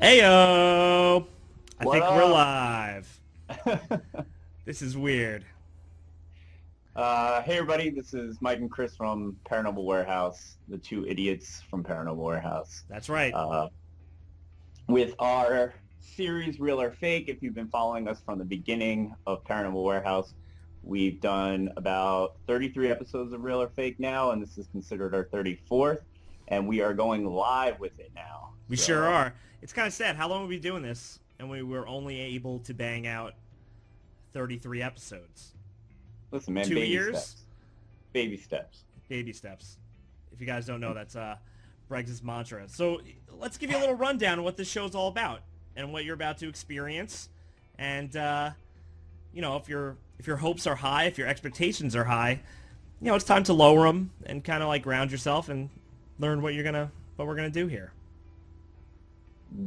Heyo! I What think we're up? live. This is weird. Hey everybody, this is Mike and Chris from Paranormal Warehouse, the two idiots from Paranormal Warehouse. That's right. Uh, with our series Real or Fake, if you've been following us from the beginning of Paranormal Warehouse, we've done about 33 episodes of Real or Fake now, and this is considered our 34th, and we are going live with it now. We sure are. It's kind of sad. How long have we been doing this? And we were only able to bang out 33 episodes. Listen, man, 2 baby years? steps. Baby steps. Baby steps. If you guys don't know, that's Breggs' mantra. So let's give you a little rundown of what this show's all about and what you're about to experience. And, if your hopes are high, if your expectations are high, it's time to lower them and kind of like ground yourself and learn what we're gonna do here.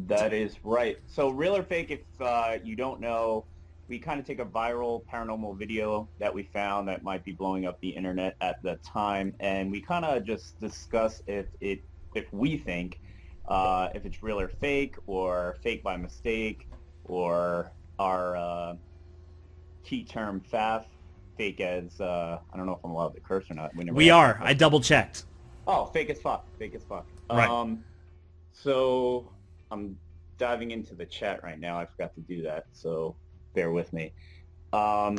That is right. So Real or Fake, if you don't know, we kind of take a viral paranormal video that we found that might be blowing up the internet at the time, and we kind of just discuss if we think if it's real or fake by mistake, or our key term FAF, fake as I don't know if I'm allowed to curse or not. We are. I double checked. Oh, fake as fuck. Fake as fuck. Right. So I'm diving into the chat right now. I forgot to do that, so bear with me. So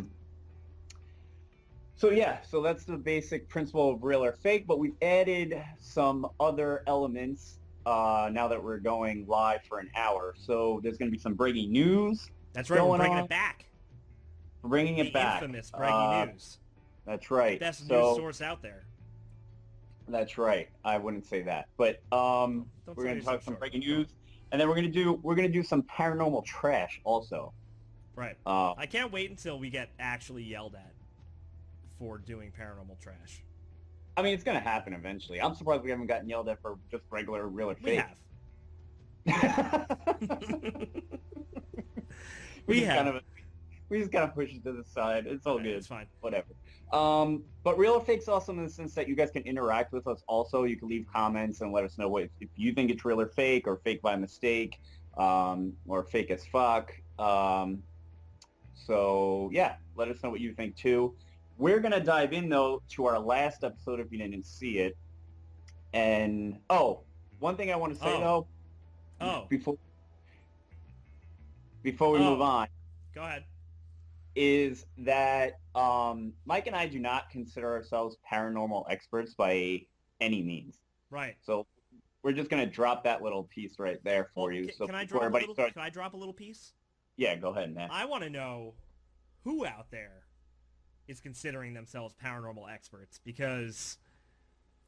that's the basic principle of real or fake, but we've added some other elements now that we're going live for an hour. So there's going to be some breaking news. That's right. We're bringing it back. We're bringing it back. The infamous breaking news. That's right. Best news source out there. That's right. I wouldn't say that, but we're going to talk some breaking news, and then we're going to do some paranormal trash also. Right. I can't wait until we get actually yelled at for doing paranormal trash. I mean, it's going to happen eventually. I'm surprised we haven't gotten yelled at for just regular real or fake. We have. we have. We just kind of push it to the side. It's all good. It's fine. Whatever. But real or fake's awesome in the sense that you guys can interact with us also. You can leave comments and let us know if you think it's real or fake by mistake, or fake as fuck. So yeah, let us know what you think too. We're going to dive in though to our last episode if you didn't see it. And one thing I want to say though, before we move on. Go ahead. Is that Mike and I do not consider ourselves paranormal experts by any means. Right. So we're just going to drop that little piece right there for you. Can I drop a little piece? Yeah, go ahead, man. I want to know who out there is considering themselves paranormal experts, because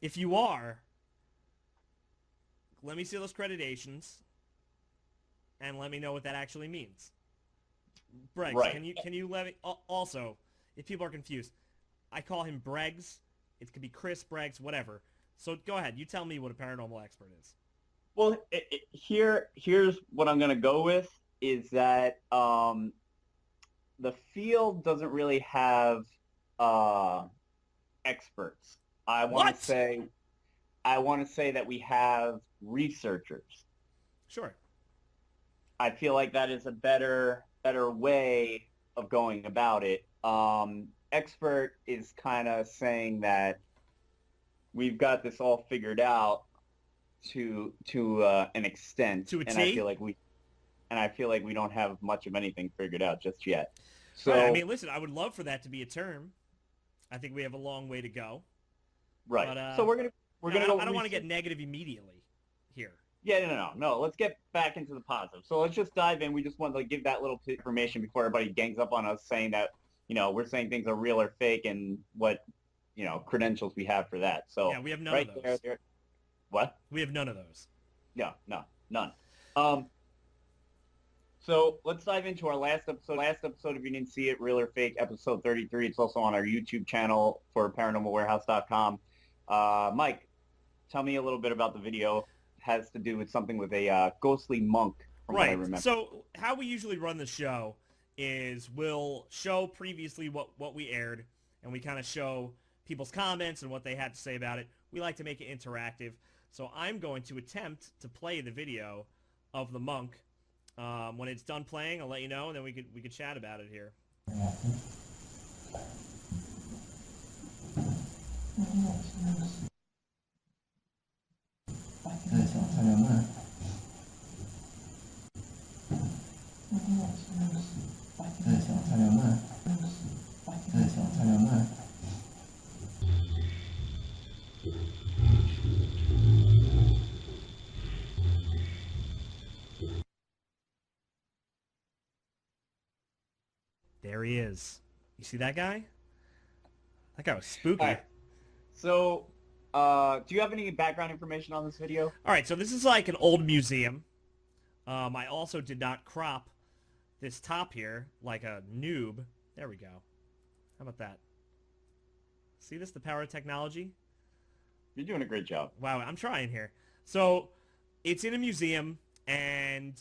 if you are, let me see those accreditations and let me know what that actually means. Breggs, right. Can you let me also, if people are confused, I call him Breggs. It could be Chris Breggs, whatever. So go ahead, you tell me what a paranormal expert is. Well, here's what I'm going to go with is that the field doesn't really have experts. I want to say that we have researchers. Sure. I feel like that is a better way of going about it. Expert is kind of saying that we've got this all figured out to an extent, to a T? and I feel like we don't have much of anything figured out just yet. So right. I mean, listen, I would love for that to be a term. I think we have a long way to go. Right. But, so we're gonna go. I don't want to get negative immediately here. Yeah, no. Let's get back into the positive. So let's just dive in. We just want to give that little information before everybody gangs up on us saying that, we're saying things are real or fake and what, credentials we have for that. So yeah, we have none of those. What? We have none of those. Yeah, no, none. So let's dive into our last episode. If you didn't see it, Real or Fake, episode 33. It's also on our YouTube channel for ParanormalWarehouse.com. Mike, tell me a little bit about the video. Has to do with something with a ghostly monk, from what I remember. So how we usually run the show is we'll show previously what we aired, and we kind of show people's comments and what they had to say about it. We like to make it interactive. So I'm going to attempt to play the video of the monk. When it's done playing, I'll let you know, and then we could chat about it here. There he is. You see that guy? That guy was spooky. All right. So, do you have any background information on this video? All right, so this is like an old museum. I also did not crop this top here like a noob. There we go. How about that? See this? The power of technology? You're doing a great job. Wow, I'm trying here. So, it's in a museum, and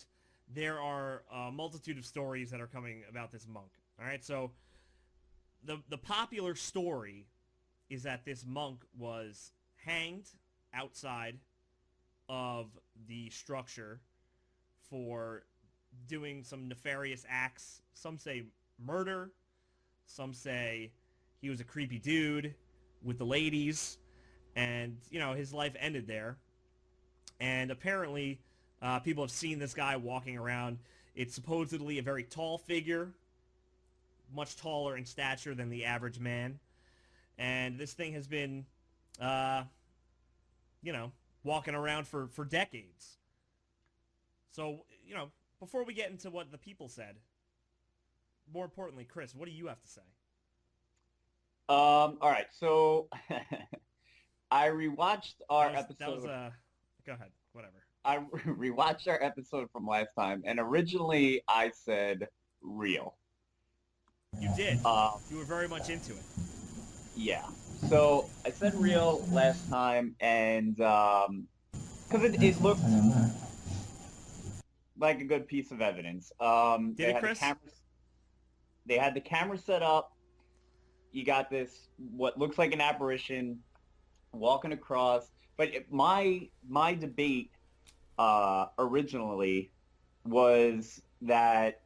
there are a multitude of stories that are coming about this monk. All right, so the popular story is that this monk was hanged outside of the structure for doing some nefarious acts. Some say murder. Some say he was a creepy dude with the ladies. And, you know, his life ended there. And apparently, people have seen this guy walking around. It's supposedly a very tall figure, much taller in stature than the average man. And this thing has been, you know, walking around for decades. So, you know, before we get into what the people said, more importantly, Chris, what do you have to say? All right, so I rewatched our episode. That was go ahead, whatever. I rewatched our episode from last time, and originally I said real. You did. You were very much into it. Yeah. So I said real last time, and because it looked like a good piece of evidence. Did it, Chris? They had the camera set up. You got this, what looks like an apparition, walking across. But my debate originally was that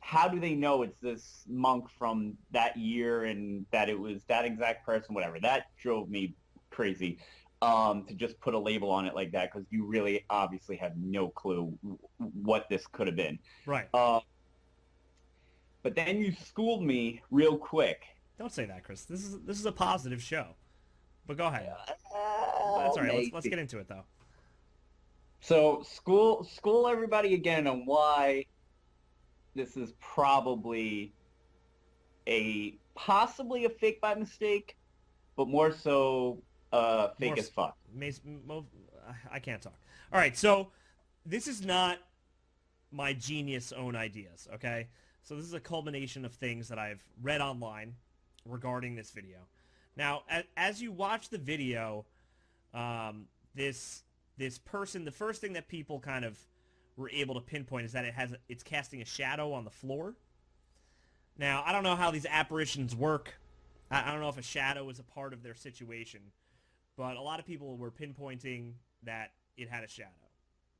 how do they know it's this monk from that year and that it was that exact person, whatever. That drove me crazy to just put a label on it like that, because you really obviously have no clue what this could have been. Right. But then you schooled me real quick. Don't say that, Chris. This is a positive show. But go ahead. That's all right. Let's get into it, though. So school everybody again on why this is probably possibly a fake by mistake, but more so fake as fuck. I can't talk. All right, so this is not my genius own ideas, okay? So this is a culmination of things that I've read online regarding this video. Now, as you watch the video, this person, the first thing that people kind of were able to pinpoint is that it's casting a shadow on the floor. Now, I don't know how these apparitions work. I don't know if a shadow is a part of their situation, but a lot of people were pinpointing that it had a shadow.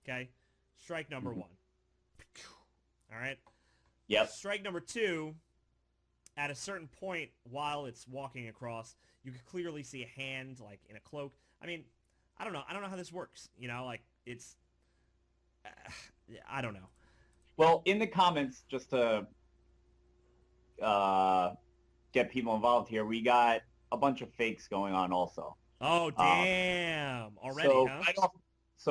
Okay? Strike number one. All right? Yep. Strike number two, at a certain point while it's walking across, you could clearly see a hand, like, in a cloak. I mean, I don't know how this works. You know, like, it's... I don't know. Well, in the comments, just to get people involved here, we got a bunch of fakes going on also. Oh, damn. Already, huh?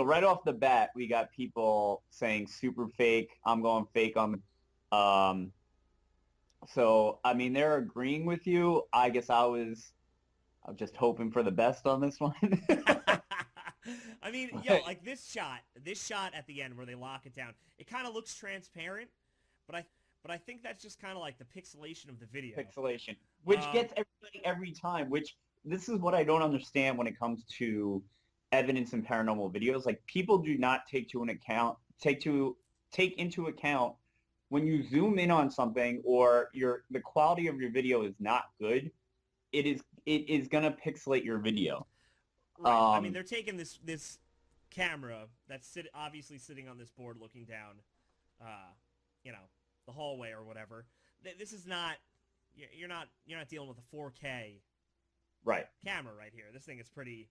Right off the bat, we got people saying super fake. I'm going fake on. So, I mean, they're agreeing with you. I guess I'm just hoping for the best on this one. I mean, yo, like this shot at the end where they lock it down, it kind of looks transparent, but I think that's just kind of like the pixelation of the video. Pixelation, which gets everybody every time. Which this is what I don't understand when it comes to evidence in paranormal videos. Like, people do not take into account when you zoom in on something or the quality of your video is not good. It is gonna pixelate your video. Right. I mean, they're taking this camera that's obviously sitting on this board looking down, the hallway or whatever. This is not. You're not dealing with a 4K Right. camera right here. This thing is pretty.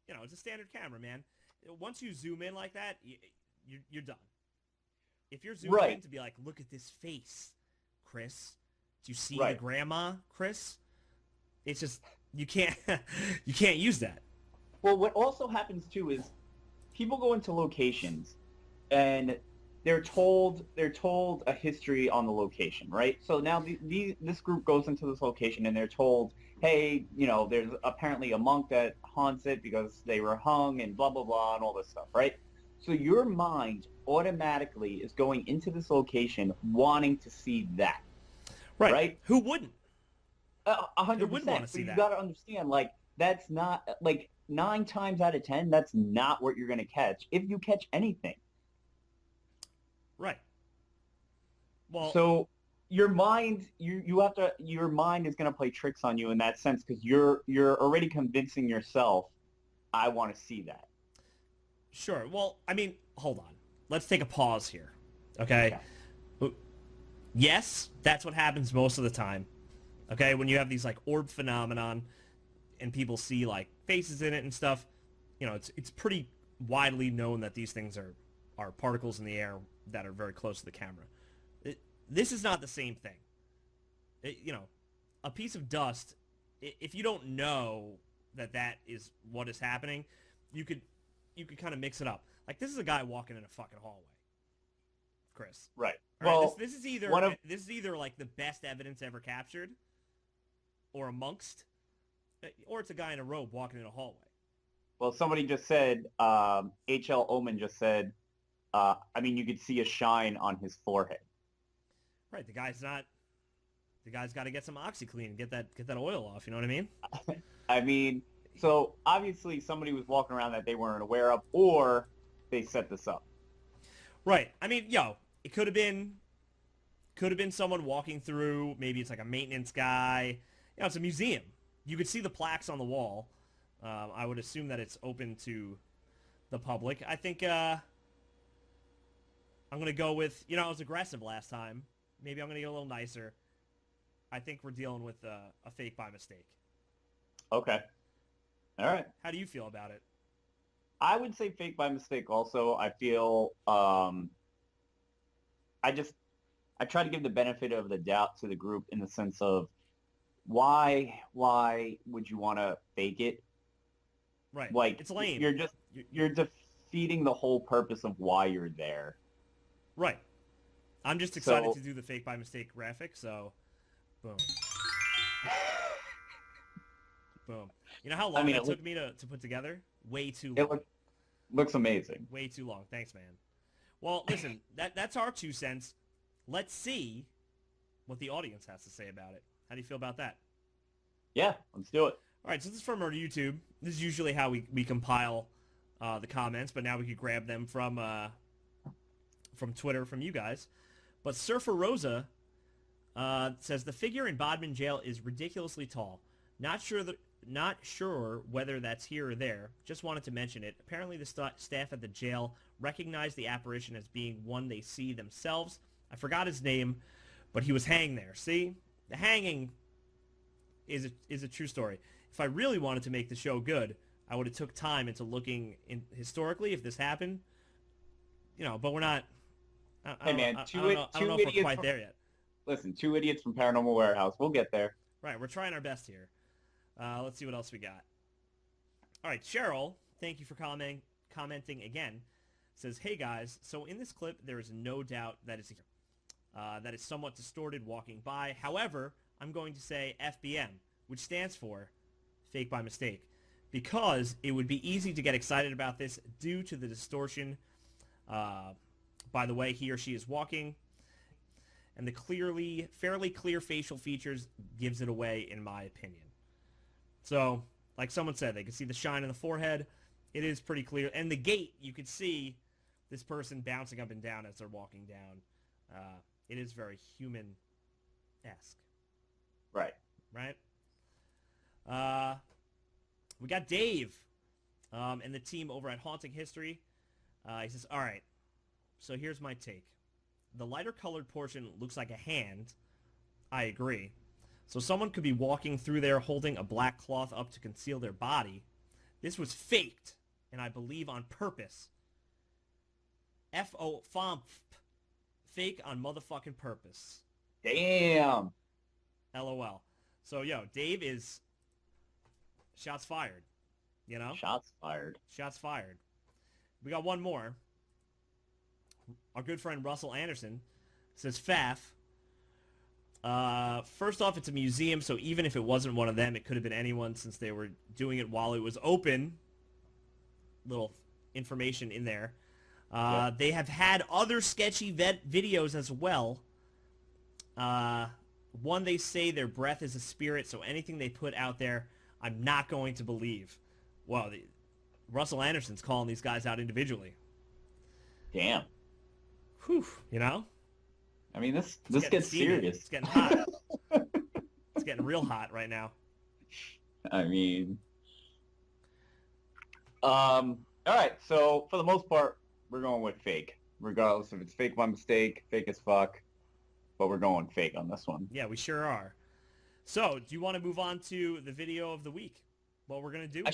It's a standard camera, man. Once you zoom in like that, you're done. If you're zooming in to be like, look at this face, Chris. Do you see the grandma, Chris? It's just you can't use that. Well, what also happens too is people go into locations and they're told a history on the location, right? So now this group goes into this location and they're told, hey, there's apparently a monk that haunts it because they were hung and blah blah blah and all this stuff, right? So your mind automatically is going into this location wanting to see that, right? Who wouldn't? 100%. Who wouldn't want to see that? You got to understand, like, that's not, like, 9 times out of 10, that's not what you're going to catch, if you catch anything. Right. Well, so your mind, your mind is going to play tricks on you in that sense, because you're already convincing yourself, I want to see that. Sure. Well, I mean, hold on. Let's take a pause here. Okay? Yes, that's what happens most of the time. Okay? When you have these, like, orb phenomenon and people see, like, faces in it and stuff, it's pretty widely known that these things are particles in the air that are very close to the camera. This is not the same thing. A piece of dust, if you don't know that is what is happening, you could kind of mix it up. Like, this is a guy walking in a fucking hallway, Chris. Right. Well, Well, this is either like the best evidence ever captured, or amongst, or it's a guy in a robe walking in a hallway. Well, somebody just said, H.L. Omen just said, you could see a shine on his forehead. Right. The guy's got to get some OxyClean and get that oil off. You know what I mean? So obviously somebody was walking around that they weren't aware of, or they set this up. Right. I mean, it could have been someone walking through. Maybe it's like a maintenance guy. It's a museum. You could see the plaques on the wall. I would assume that it's open to the public. I think I'm going to go with, I was aggressive last time. Maybe I'm going to get a little nicer. I think we're dealing with a fake by mistake. Okay. All right. How do you feel about it? I would say fake by mistake also. I feel I try to give the benefit of the doubt to the group in the sense of why would you want to fake it? Right. Like, it's lame. You're defeating the whole purpose of why you're there. Right. I'm just excited to do the fake by mistake graphic, so boom. Boom. You know how long that took me to put together? Way too long. It looks amazing. Way too long. Thanks, man. Well, listen, that's our 2 cents. Let's see what the audience has to say about it. How do you feel about that? Yeah, let's do it. All right, so this is from our YouTube. This is usually how we compile the comments, but now we could grab them from Twitter, from you guys. But Surfer Rosa says, the figure in Bodmin jail is ridiculously tall. Not sure whether that's here or there. Just wanted to mention it. Apparently the staff at the jail recognized the apparition as being one they see themselves. I forgot his name, but he was hanged there. See? The hanging is a true story. If I really wanted to make the show good, I would have took time into looking historically if this happened. But we're not. I don't know if we're quite there yet. Listen, 2 idiots from Paranormal Warehouse. We'll get there. Right, we're trying our best here. Let's see what else we got. All right, Cheryl, thank you for commenting again. Says, hey guys, so in this clip there is no doubt that it's somewhat distorted walking by. However, I'm going to say FBM, which stands for fake by mistake, because it would be easy to get excited about this due to the distortion by the way he or she is walking, and the fairly clear facial features gives it away, in my opinion. So, like someone said, they can see the shine in the forehead. It is pretty clear. And the gait, you could see this person bouncing up and down as they're walking down. It is very human-esque. Right. Right? We got Dave. And the team over at Haunting History, he says, all right, so here's my take. The lighter colored portion looks like a hand. I agree. So someone could be walking through there holding a black cloth up to conceal their body. This was faked, and I believe on purpose. F-O-F-O-M-P. Fake on motherfucking purpose. Damn. LOL. So, yo, Dave is... shots fired. You know? Shots fired. Shots fired. We got one more. Our good friend Russell Anderson says, Faff. First off, it's a museum, so even if it wasn't one of them, it could have been anyone since they were doing it while it was open. Little information in there. They have had other sketchy videos as well. One, they say their breath is a spirit, so anything they put out there, I'm not going to believe. Well, Russell Anderson's calling these guys out individually. Damn. Whew, you know? I mean, this gets serious. It's getting hot. It's getting real hot right now. I mean... all right, so for the most part, we're going with fake. Regardless if it's fake by mistake, fake as fuck, but we're going fake on this one. Yeah, we sure are. So, do you want to move on to the video of the week? What we're going to do?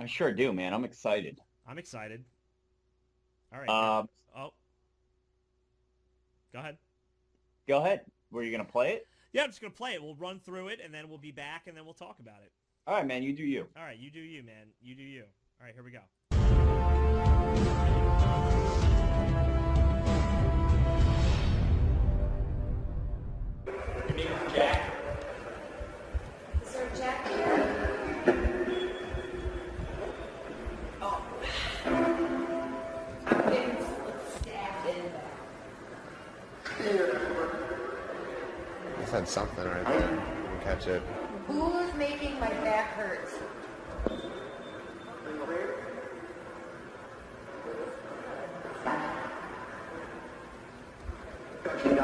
I sure do, man. I'm excited. I'm excited. All right. Oh. Go ahead. Go ahead. Were you going to play it? Yeah, I'm just going to play it. We'll run through it, and then we'll be back, and then we'll talk about it. All right, man. You do you. All right, you do you, man. You do you. All right, here we go. Your name is Jack. Is there Jack here? Oh. I'm getting stabbed in there. I said something right there. You can catch it. Who's making my back hurt? Your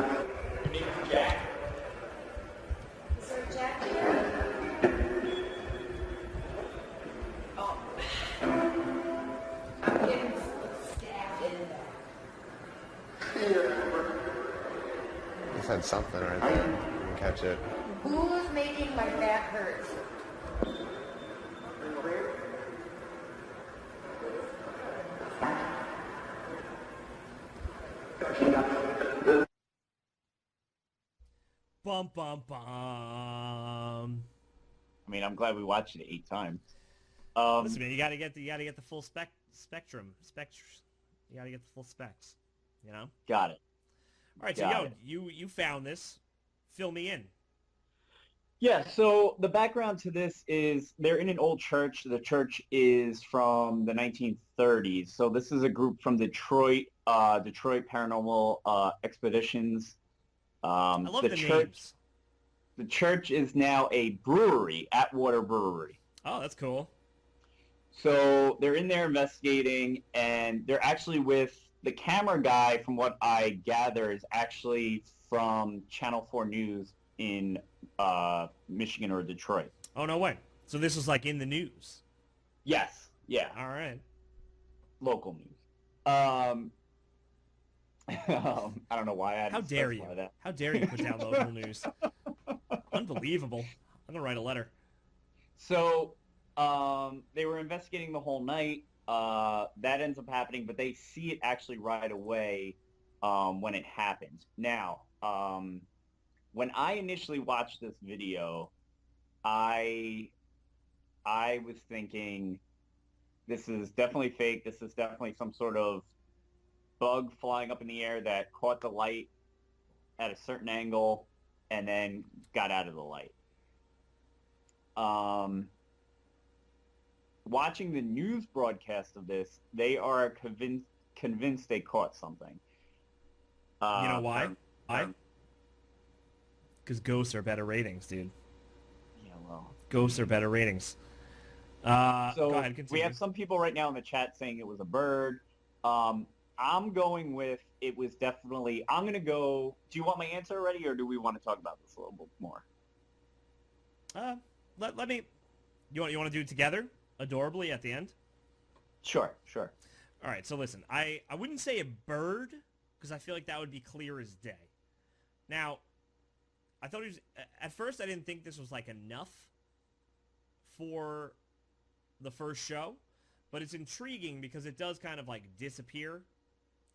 name is Jack. Is there Jack here? Oh. I'm getting stabbed in there. You said something right there. You can catch it. Who's making my back hurt? Bum, bum, bum. I mean, I'm glad we watched it 8 times. Listen, man, you gotta get the full spectrum. You gotta get the full specs. You know. Got it. All right, Got so it. you found this. Fill me in. Yeah, so the background to this is they're in an old church. The church is from the 1930s. So this is a group from Detroit, Detroit Paranormal Expeditions. I love the names. The church is now a brewery, Atwater Brewery. Oh, that's cool. So they're in there investigating, and they're actually with the camera guy, from what I gather, is actually from Channel 4 News in Michigan or Detroit. Oh, no way. So this was like in the news. Yes. Yeah. All right. Local news. I don't know why I had How to dare you? specify that. How dare you put down local news? Unbelievable. I'm gonna write a letter. So they were investigating the whole night. That ends up happening, but they see it actually right away when it happens. Now, when I initially watched this video, I was thinking, this is definitely fake. This is definitely some sort of bug flying up in the air that caught the light at a certain angle and then got out of the light. Watching the news broadcast of this, they are convinced they caught something. You know why? Why? Because ghosts are better ratings, dude. Yeah, well. Ghosts are better ratings. So go ahead, continue. we have some people right now in the chat saying it was a bird. I'm going with it was definitely. I'm gonna go. Do you want my answer already, or do we want to talk about this a little bit more? Let me. You want to do it together, adorably at the end? Sure, sure. All right, so listen, I wouldn't say a bird because I feel like that would be clear as day. Now, I thought it was, at first I didn't think this was like enough for the first show, but it's intriguing because it does kind of like disappear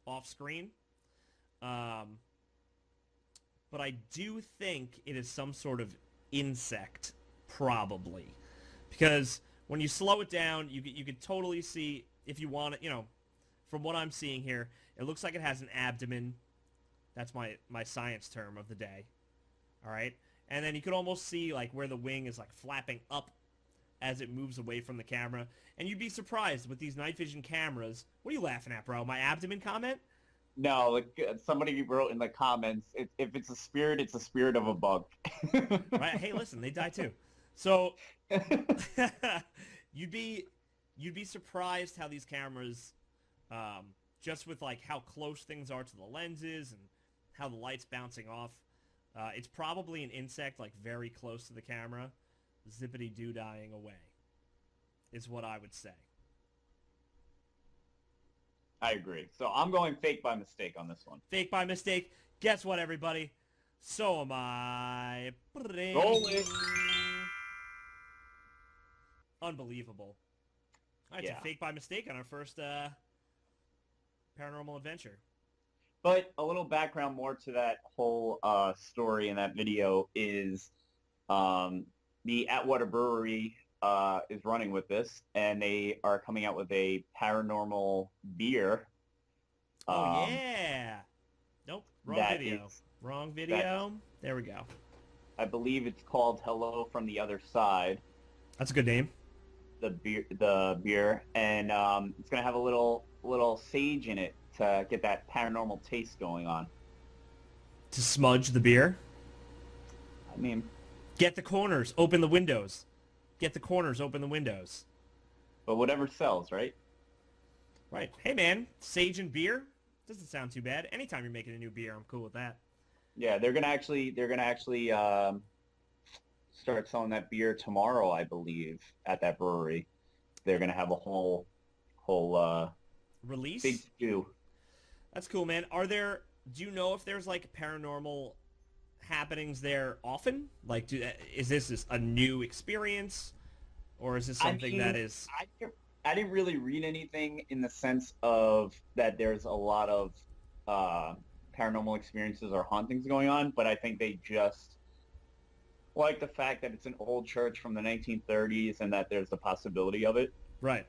off screen. But I do think it is some sort of insect, probably, because when you slow it down, you could totally see, if you want it, you know, from what I'm seeing here, it looks like it has an abdomen. That's my science term of the day. All right? And then you could almost see like where the wing is like flapping up as it moves away from the camera. And you'd be surprised with these night vision cameras. What are you laughing at, bro? My abdomen comment? No, like somebody wrote in the comments, if it's a spirit of a bug. Right? Hey, listen, they die too. So you'd be surprised how these cameras, just with like how close things are to the lenses and how the light's bouncing off, it's probably an insect like very close to the camera, zippity-doo dying away, is what I would say. I agree. So I'm going fake by mistake on this one. Fake by mistake. Guess what, everybody? So am I. Rolling. Unbelievable. All right, Yeah. so fake by mistake on our first paranormal adventure. But a little background more to that whole story in that video is the Atwater Brewery is running with this, and they are coming out with a paranormal beer. Oh, yeah. Nope, wrong that video. is- Wrong video. There we go. I believe it's called Hello from the Other Side. That's a good name. The beer, and it's gonna have a little sage in it to get that paranormal taste going on. To smudge the beer. I mean, Get the corners. Open the windows. Get the corners. Open the windows. but whatever sells, right? Right. Hey, man. Sage and beer? Doesn't sound too bad. Anytime you're making a new beer, I'm cool with that. Yeah, they're gonna actually start selling that beer tomorrow, I believe, at that brewery. They're gonna have a whole Release? big stew. That's cool, man. Do you know if there's like paranormal happenings there often? Like, is this a new experience? Or is this something that is... I didn't really read anything in the sense of that there's a lot of paranormal experiences or hauntings going on, but I think they just like the fact that it's an old church from the 1930s and that there's the possibility of it. Right.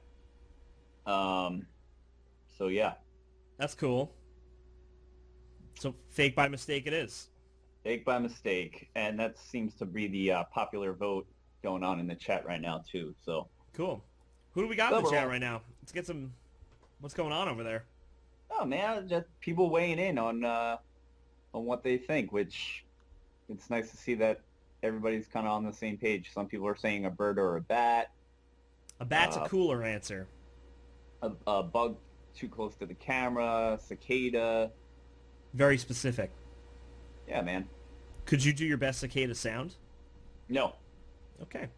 So yeah, That's cool. So fake by mistake it is. fake by mistake, and that seems to be the popular vote going on in the chat right now too. So Cool. Who do we got in the Overall. chat right now? Let's get some... What's going on over there? oh man, just people weighing in on what they think, which it's nice to see that everybody's kind of on the same page. Some people are saying a bird or a bat, A bat's a cooler answer. a bug too close to the camera, cicada. Very specific. Yeah, man. Could you do your best cicada sound? No. Okay.